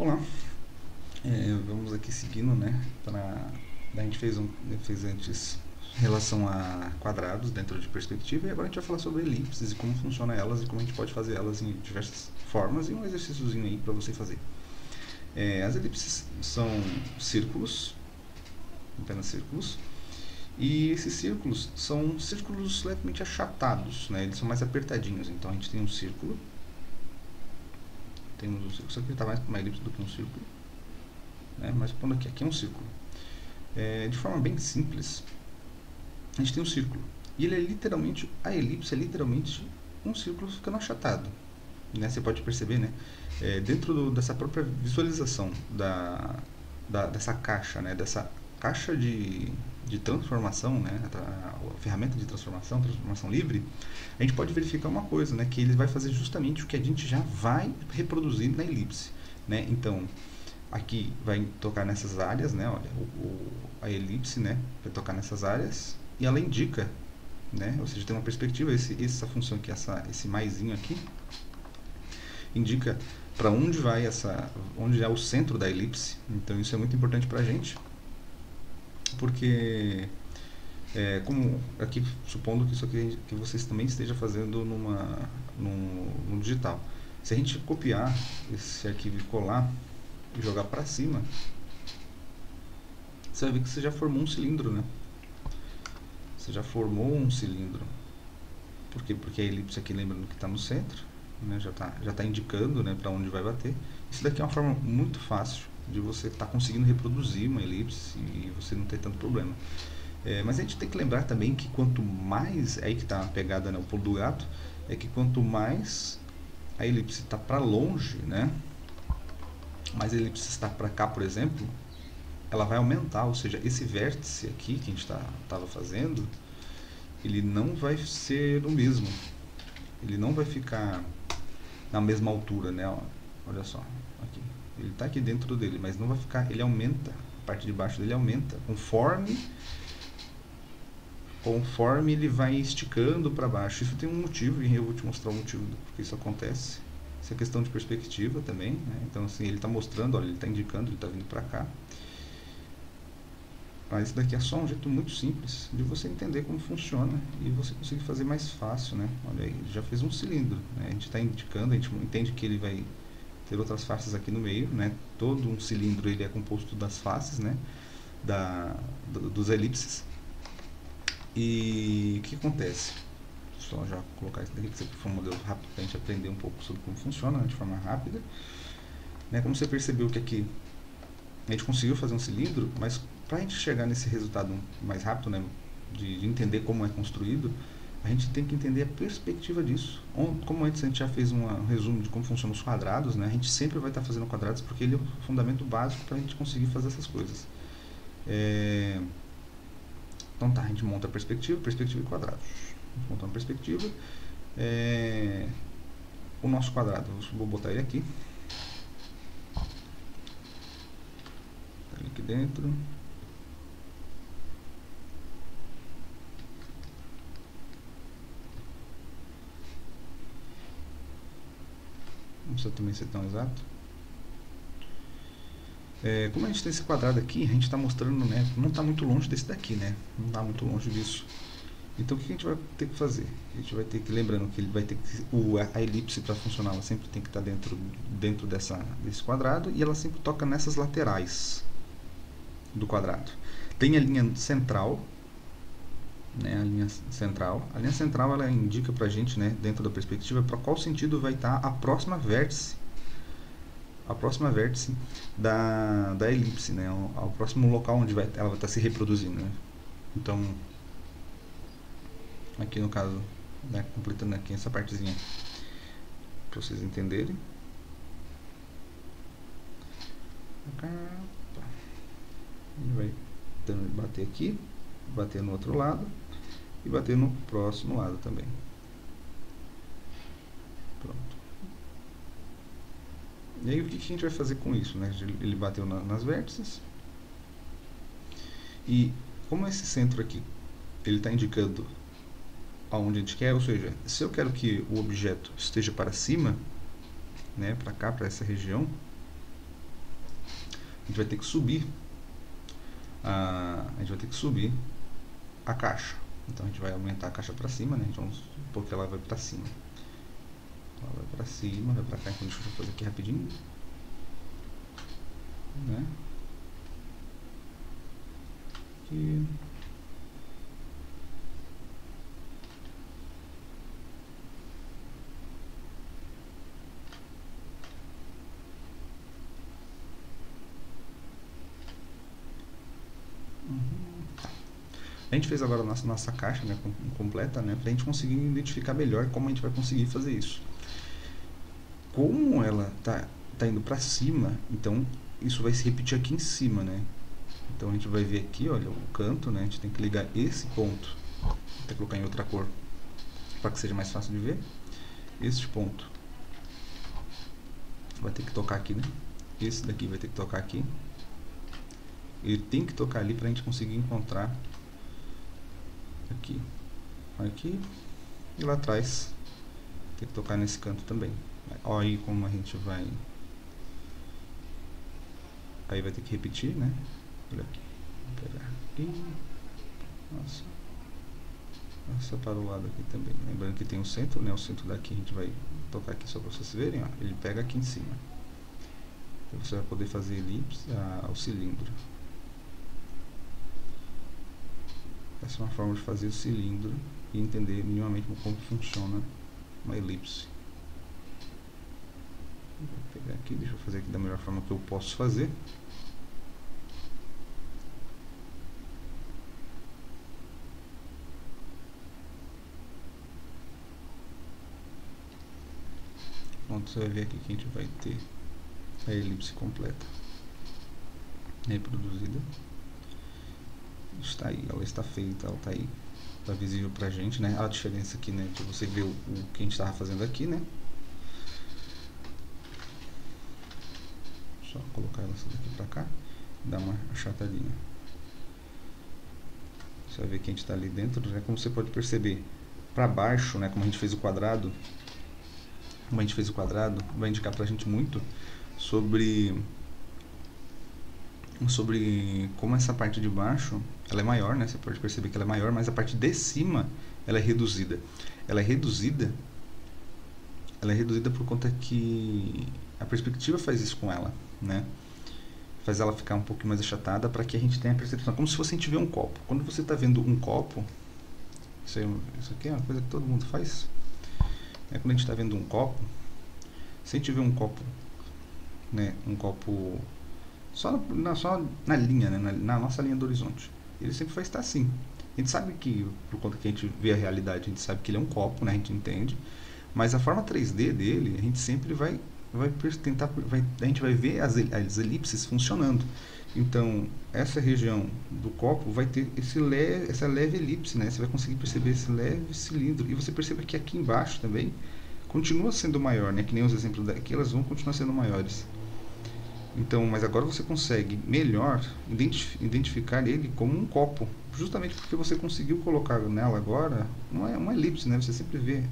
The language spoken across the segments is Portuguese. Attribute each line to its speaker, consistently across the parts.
Speaker 1: Olá, vamos aqui seguindo, né? A gente fez antes relação a quadrados dentro de perspectiva e agora a gente vai falar sobre elipses e como funciona elas e como a gente pode fazer elas em diversas formas e um exercíciozinho aí para você fazer. As elipses são círculos, apenas círculos, e esses círculos são círculos levemente achatados, né? Eles são mais apertadinhos. Então a gente tem um círculo, só que ele está mais com uma elipse do que um círculo. Mas pondo aqui é um círculo. De forma bem simples, a gente tem um círculo. E ele é literalmente, a elipse é literalmente um círculo ficando achatado. Né? Você pode perceber, né? Dessa própria visualização dessa caixa, né? Dessa caixa de transformação, né? A ferramenta de transformação livre, a gente pode verificar uma coisa, né? Que ele vai fazer justamente o que a gente já vai reproduzir na elipse. Né? Então, aqui vai tocar nessas áreas, né? Olha, a elipse, né? Vai tocar nessas áreas e ela indica, né? Ou seja, tem uma perspectiva, essa função aqui, esse maisinho aqui, indica para onde vai onde é o centro da elipse. Então isso é muito importante para a gente, porque como aqui, supondo que isso aqui que vocês também estejam fazendo no digital, se a gente copiar esse arquivo e colar e jogar para cima, você vai ver que você já formou um cilindro, né? Você já formou um cilindro. Por quê? Porque a elipse aqui, lembrando que está no centro, né? Já tá indicando, né, para onde vai bater. Isso daqui é uma forma muito fácil de você estar conseguindo reproduzir uma elipse e você não ter tanto problema. Mas a gente tem que lembrar também que quanto mais, aí que está a pegada, né, o pulo do gato, é que quanto mais a elipse está para longe, né, mais a elipse está para cá, por exemplo, ela vai aumentar, ou seja, esse vértice aqui que a gente estava fazendo, ele não vai ser o mesmo, ele não vai ficar na mesma altura, né? Olha só, aqui. Ele está aqui dentro dele, mas não vai ficar, ele aumenta, a parte de baixo dele aumenta, conforme ele vai esticando para baixo. Isso tem um motivo, e eu vou te mostrar o motivo do porquê isso acontece. Isso é questão de perspectiva também, né? Então assim, ele está mostrando, olha, ele está indicando, ele está vindo para cá. Mas isso daqui é só um jeito muito simples de você entender como funciona e você conseguir fazer mais fácil, né? Olha aí, ele já fez um cilindro, né? A gente está indicando, a gente entende que ele vai ter outras faces aqui no meio, né? Todo um cilindro ele é composto das faces, né? Dos elipses. E o que acontece? Só já colocar isso daqui, que foi um modelo rápido para a gente aprender um pouco sobre como funciona, né? De forma rápida. Né? Como você percebeu que aqui a gente conseguiu fazer um cilindro, mas para a gente chegar nesse resultado mais rápido, né, de entender como é construído, a gente tem que entender a perspectiva disso. Como antes a gente já fez um resumo de como funcionam os quadrados, né, a gente sempre vai estar fazendo quadrados porque ele é o fundamento básico para a gente conseguir fazer essas coisas. Então tá, a gente monta a perspectiva e quadrados. A gente monta uma perspectiva. O nosso quadrado, vou botar ele aqui. Aqui dentro. Não precisa também ser tão exato. Como a gente tem esse quadrado aqui, a gente está mostrando, né, não está muito longe desse daqui, né? Não está muito longe disso. Então o que a gente vai ter que fazer? A gente vai ter que, lembrando que ele vai ter que, a elipse para funcionar, ela sempre tem que estar dentro desse quadrado e ela sempre toca nessas laterais do quadrado. Tem a linha central, né, a linha central ela indica pra gente, né, dentro da perspectiva, para qual sentido vai estar a próxima vértice da elipse, né, ao próximo local onde ela vai estar se reproduzindo, né? Então aqui no caso, né, completando aqui essa partezinha para vocês entenderem. Ele vai bater aqui, bater no outro lado e bater no próximo lado também. Pronto. E aí o que a gente vai fazer com isso, né? Ele bateu nas vértices. E como esse centro aqui, ele está indicando aonde a gente quer, ou seja, se eu quero que o objeto esteja para cima, né, para cá, para essa região, gente vai ter que subir a caixa. Então a gente vai aumentar a caixa para cima, né? Então, porque ela vai para cima. Ela vai para cima, vai para cá. Então deixa eu fazer aqui rapidinho, né? Aqui. A gente fez agora a nossa caixa, né, completa, né, para a gente conseguir identificar melhor como a gente vai conseguir fazer isso. Como ela tá indo para cima, então isso vai se repetir aqui em cima, né? Então a gente vai ver aqui, olha, o canto, né? A gente tem que ligar esse ponto, vou até colocar em outra cor para que seja mais fácil de ver. Este ponto vai ter que tocar aqui, né? Esse daqui vai ter que tocar aqui. Ele tem que tocar ali para a gente conseguir encontrar aqui e lá atrás tem que tocar nesse canto também. Olha aí como a gente vai, aí vai ter que repetir, né? Olha aqui, vou pegar aqui, nossa, para o lado aqui também, lembrando que tem o centro, né? O centro daqui a gente vai tocar aqui só para vocês verem, ó. Ele pega aqui em cima, então você vai poder fazer elipse ao cilindro. Essa é uma forma de fazer o cilindro e entender minimamente como funciona uma elipse. Vou pegar aqui, deixa eu fazer aqui da melhor forma que eu posso fazer. Pronto, você vai ver aqui que a gente vai ter a elipse completa reproduzida. Está aí, ela está feita, ela está aí, está visível pra gente, né? A diferença aqui, né, de você ver o que a gente estava fazendo aqui, né? Só colocar ela daqui pra cá e dar uma achatadinha. Você vai ver que a gente está ali dentro, né? Como você pode perceber, para baixo, né? Como a gente fez o quadrado, vai indicar pra gente muito sobre como essa parte de baixo ela é maior, né? Você pode perceber que ela é maior, mas a parte de cima ela é reduzida. Ela é reduzida por conta que a perspectiva faz isso com ela, né? Faz ela ficar um pouco mais achatada para que a gente tenha a percepção, como se fosse a gente ver um copo. Quando você está vendo um copo, isso aqui é uma coisa que todo mundo faz. Quando a gente está vendo um copo, se a gente vê um copo, né? Um copo só na linha, né? Na nossa linha do horizonte, ele sempre vai estar assim. A gente sabe que, por conta que a gente vê a realidade, a gente sabe que ele é um copo, né? A gente entende, mas a forma 3D dele, a gente sempre vai tentar, a gente vai ver as elipses funcionando. Então, essa região do copo vai ter essa leve elipse, né? Você vai conseguir perceber esse leve cilindro, e você percebe que aqui embaixo também continua sendo maior, né? Que nem os exemplos daqui, elas vão continuar sendo maiores. Então, mas agora você consegue melhor identificar ele como um copo, justamente porque você conseguiu colocar nela agora, não é uma elipse, né? Você sempre vê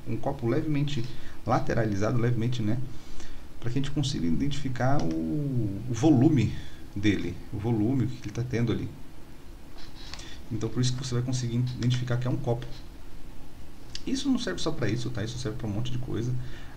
Speaker 1: um copo levemente lateralizado, levemente, né? Para que a gente consiga identificar o volume dele, o volume que ele está tendo ali. Então, por isso que você vai conseguir identificar que é um copo. Isso não serve só para isso, tá? Isso serve para um monte de coisa.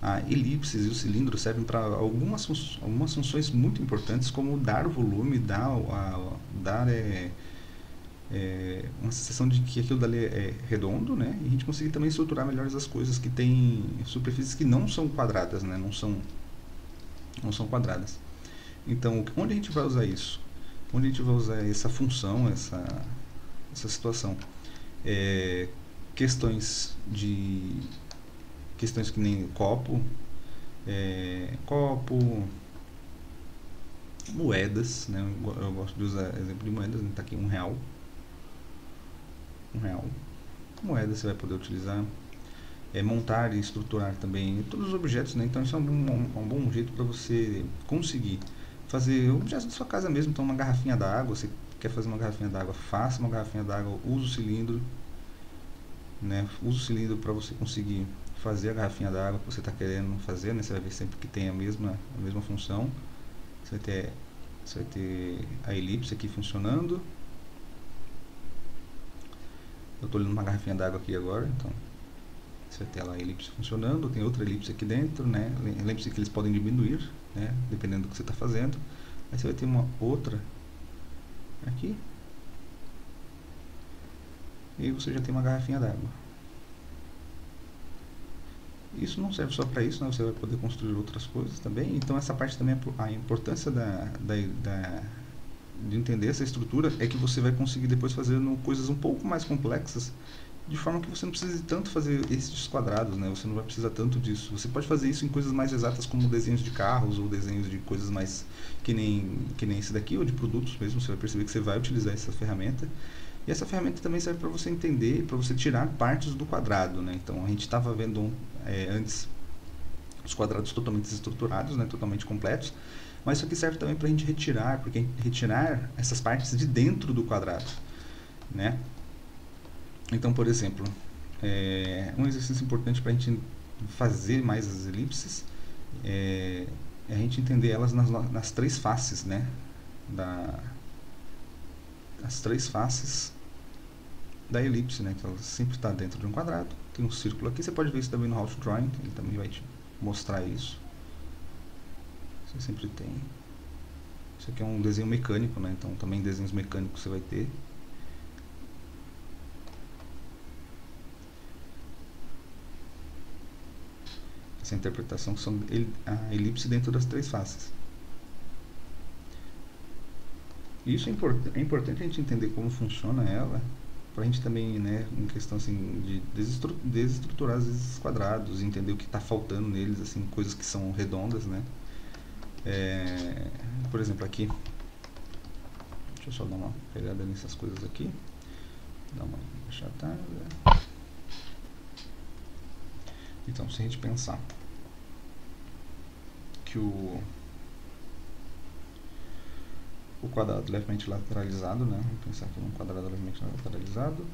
Speaker 1: A elipses e o cilindro servem para algumas funções muito importantes, como dar volume, dar uma sensação de que aquilo dali é redondo, né? E a gente conseguir também estruturar melhor as coisas que têm superfícies que não são quadradas, né? Não são quadradas. Então, onde a gente vai usar isso? Onde a gente vai usar essa função, essa situação? Questões que nem copo, moedas, né? Eu gosto de usar exemplo de moedas, né? Tá aqui R$1. Moeda você vai poder utilizar, montar e estruturar também todos os objetos, né? Então isso é um bom jeito para você conseguir fazer objetos da sua casa mesmo. Então, uma garrafinha d'água, você quer fazer uma garrafinha d'água, faça uma garrafinha d'água, use o cilindro, né? Use o cilindro para você conseguir fazer a garrafinha d'água que você está querendo fazer, né? Você vai ver sempre que tem a mesma função. Você vai ter a elipse aqui funcionando. Eu estou olhando uma garrafinha d'água aqui agora, então você vai ter lá a elipse funcionando, tem outra elipse aqui dentro, né? Lembre-se que eles podem diminuir, né? Dependendo do que você está fazendo. Aí você vai ter uma outra aqui. E você já tem uma garrafinha d'água. Isso não serve só para isso, né? Você vai poder construir outras coisas também. Então essa parte também, a importância de entender essa estrutura é que você vai conseguir depois fazer coisas um pouco mais complexas, de forma que você não precise tanto fazer esses quadrados, né? Você não vai precisar tanto disso. Você pode fazer isso em coisas mais exatas, como desenhos de carros ou desenhos de coisas mais que nem esse daqui, ou de produtos mesmo. Você vai perceber que você vai utilizar essa ferramenta. E essa ferramenta também serve para você entender, para você tirar partes do quadrado, né? Então a gente estava vendo antes os quadrados totalmente estruturados, né? Totalmente completos. Mas isso aqui serve também para a gente retirar essas partes de dentro do quadrado, né? Então, por exemplo, um exercício importante para a gente fazer mais as elipses é a gente entender elas nas três faces, né? As três faces da elipse, né? Que ela sempre está dentro de um quadrado. Tem um círculo aqui, você pode ver isso também no How to Drawing, ele também vai te mostrar isso. Você sempre tem. Isso aqui é um desenho mecânico, né? Então também desenhos mecânicos você vai ter. Essa interpretação que são a elipse dentro das três faces. E isso é importante a gente entender como funciona ela, para a gente também, né, em questão assim, de desestruturar esses quadrados, entender o que está faltando neles, assim, coisas que são redondas, né? Por exemplo, aqui, deixa eu só dar uma pegada nessas coisas aqui, dar uma achatada. Então, se a gente pensar que o quadrado levemente lateralizado, né? Vamos pensar aqui num quadrado levemente lateralizado.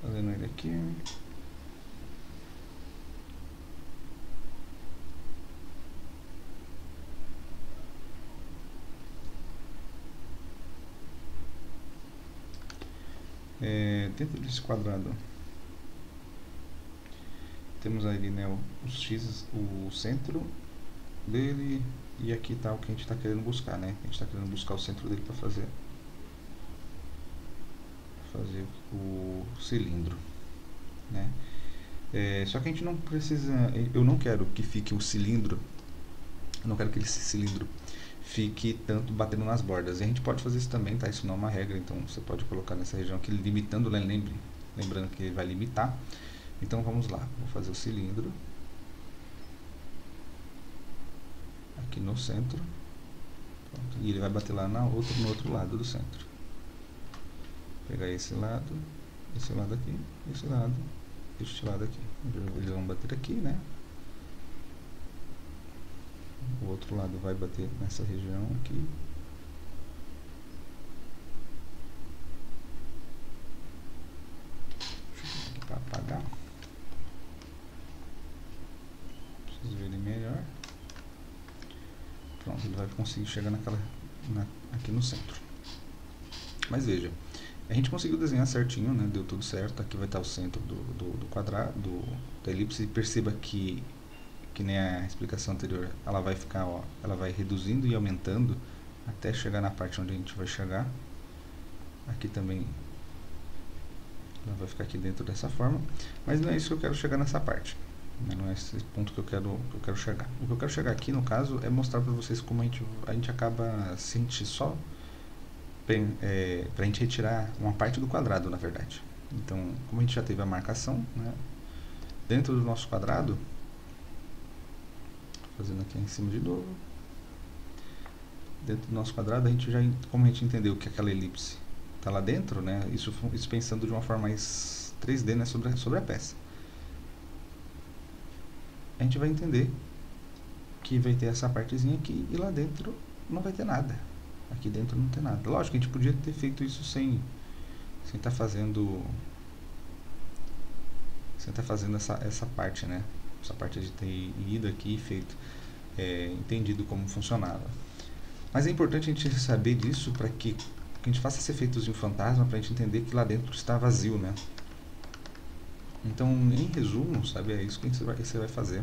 Speaker 1: Fazendo ele aqui. Dentro desse quadrado temos ali, né, os x, o centro dele, e aqui está o que a gente está querendo buscar, né? A gente está querendo buscar o centro dele para fazer o cilindro, né? Só que a gente não precisa, eu não quero que fique o cilindro, eu não quero que esse cilindro fique tanto batendo nas bordas. E a gente pode fazer isso também, tá? Isso não é uma regra, então você pode colocar nessa região aqui, limitando, né? Lembrando que ele vai limitar. Então vamos lá, vou fazer o cilindro aqui no centro. Pronto. E ele vai bater lá no outro lado do centro. Vou pegar esse lado aqui, esse lado, este lado aqui. Eles vão bater aqui, né? O outro lado vai bater nessa região aqui. Deixa eu aqui para apagar. Preciso ver ele melhor. Pronto, ele vai conseguir chegar aqui no centro. Mas veja, a gente conseguiu desenhar certinho, né? Deu tudo certo. Aqui vai estar o centro do quadrado, da elipse. Perceba que nem a explicação anterior, ela vai ficar, ó, ela vai reduzindo e aumentando até chegar na parte onde a gente vai chegar. Aqui também ela vai ficar aqui dentro dessa forma, mas não é isso que eu quero chegar nessa parte, né? Não é esse ponto que eu quero chegar. O que eu quero chegar aqui, no caso, é mostrar para vocês como a gente acaba só pra gente retirar uma parte do quadrado, na verdade. Então, como a gente já teve a marcação, né, dentro do nosso quadrado, fazendo aqui em cima de novo, dentro do nosso quadrado, como a gente entendeu que aquela elipse está lá dentro, né? Isso pensando de uma forma mais 3D, né, sobre a peça. A gente vai entender que vai ter essa partezinha aqui e lá dentro não vai ter nada. Aqui dentro não tem nada. Lógico que a gente podia ter feito isso sem estar fazendo essa parte, né? Essa parte de ter ido aqui e feito, entendido como funcionava. Mas é importante a gente saber disso para que a gente faça esse efeitozinho fantasma, para a gente entender que lá dentro está vazio, né? Então, em resumo, sabe, é isso que você vai fazer.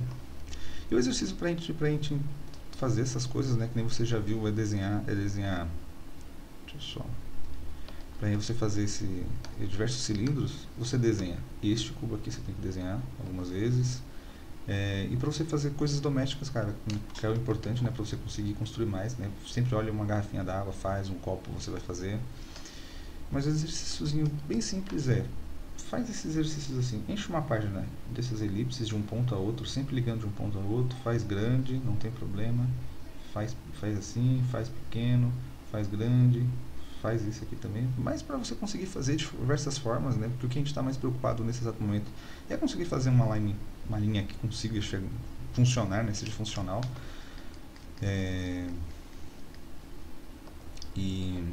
Speaker 1: E o exercício para a gente fazer essas coisas, né, que nem você já viu, é desenhar, deixa eu só, para você fazer diversos cilindros, você desenha este cubo aqui, você tem que desenhar algumas vezes, e para você fazer coisas domésticas, cara, que é o importante, né, para você conseguir construir mais, né, sempre olha uma garrafinha d'água, faz um copo, você vai fazer, mas o exercíciozinho bem simples faz esses exercícios assim, enche uma página desses elipses de um ponto a outro, sempre ligando de um ponto a outro, faz grande, não tem problema, faz assim, faz pequeno, faz grande, faz isso aqui também, mas para você conseguir fazer de diversas formas, né, porque o que a gente está mais preocupado nesse exato momento é conseguir fazer uma linha que consiga funcionar, né, seja funcional, e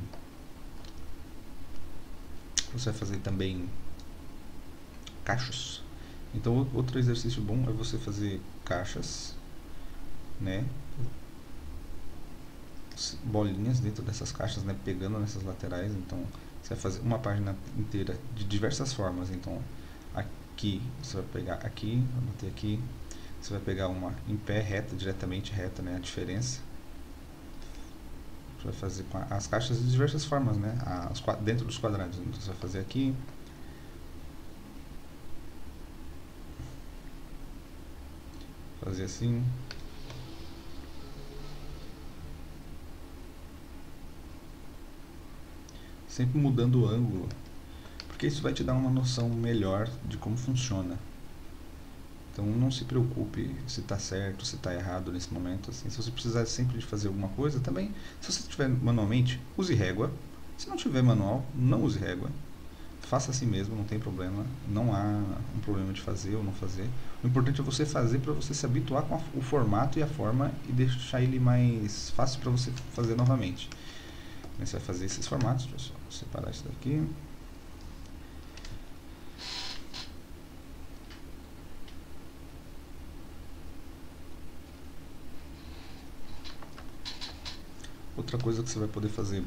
Speaker 1: você vai fazer também caixas. Então outro exercício bom é você fazer caixas, né, bolinhas dentro dessas caixas, né, pegando nessas laterais. Então você vai fazer uma página inteira de diversas formas. Então aqui você vai pegar aqui, vai bater aqui, você vai pegar uma em pé reta, diretamente reta, né, a diferença. Você vai fazer com as caixas de diversas formas, né, dentro dos quadrados. Então você vai fazer aqui, fazer assim, sempre mudando o ângulo, porque isso vai te dar uma noção melhor de como funciona. Então não se preocupe se está certo, se está errado nesse momento. Assim, se você precisar sempre de fazer alguma coisa, também, se você tiver manualmente, use régua. Se não tiver manual, não use régua. Faça assim mesmo, não tem problema. Não há um problema de fazer ou não fazer. O importante é você fazer para você se habituar com o formato e a forma e deixar ele mais fácil para você fazer novamente. Você vai fazer esses formatos. Deixa eu só separar isso daqui. Outra coisa que você vai poder fazer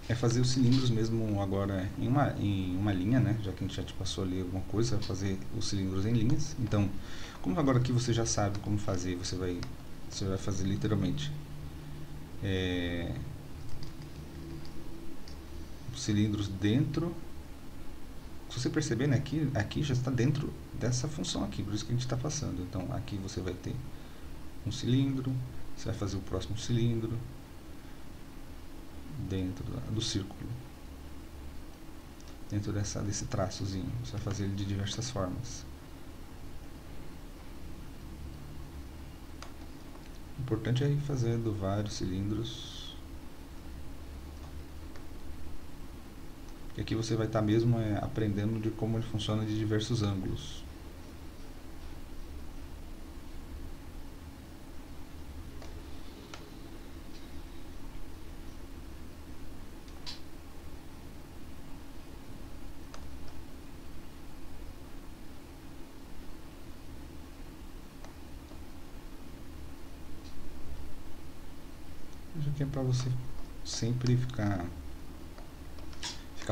Speaker 1: é fazer os cilindros mesmo agora em uma linha, né? Já que a gente já te passou ali alguma coisa, vai fazer os cilindros em linhas. Então, como agora aqui você já sabe como fazer, você vai fazer literalmente os cilindros dentro. Se você perceber, né, aqui já está dentro dessa função aqui, por isso que a gente está passando. Então, aqui você vai ter um cilindro, você vai fazer o próximo cilindro dentro do círculo, dentro desse traçozinho. Você vai fazer ele de diversas formas. O importante é ir fazendo vários cilindros, e aqui você vai estar mesmo aprendendo de como ele funciona de diversos ângulos. Isso aqui é para você sempre ficar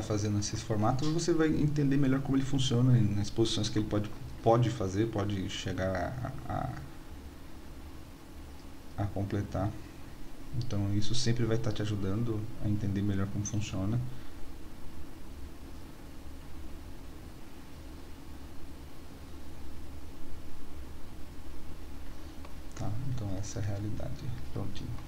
Speaker 1: fazendo esses formatos, você vai entender melhor como ele funciona nas posições que ele pode fazer, pode chegar a completar. Então isso sempre vai estar te ajudando a entender melhor como funciona. Tá, então essa é a realidade. Prontinho.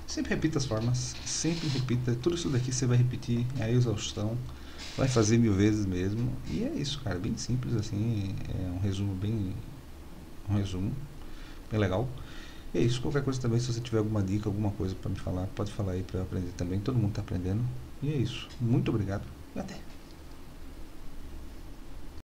Speaker 1: Sempre repita as formas, sempre repita, tudo isso daqui você vai repetir a exaustão, vai fazer 1000 vezes mesmo, e é isso, cara, bem simples assim, é um resumo bem legal. E é isso, qualquer coisa também, se você tiver alguma dica, alguma coisa para me falar, pode falar aí para eu aprender também, todo mundo está aprendendo. E é isso, muito obrigado e até!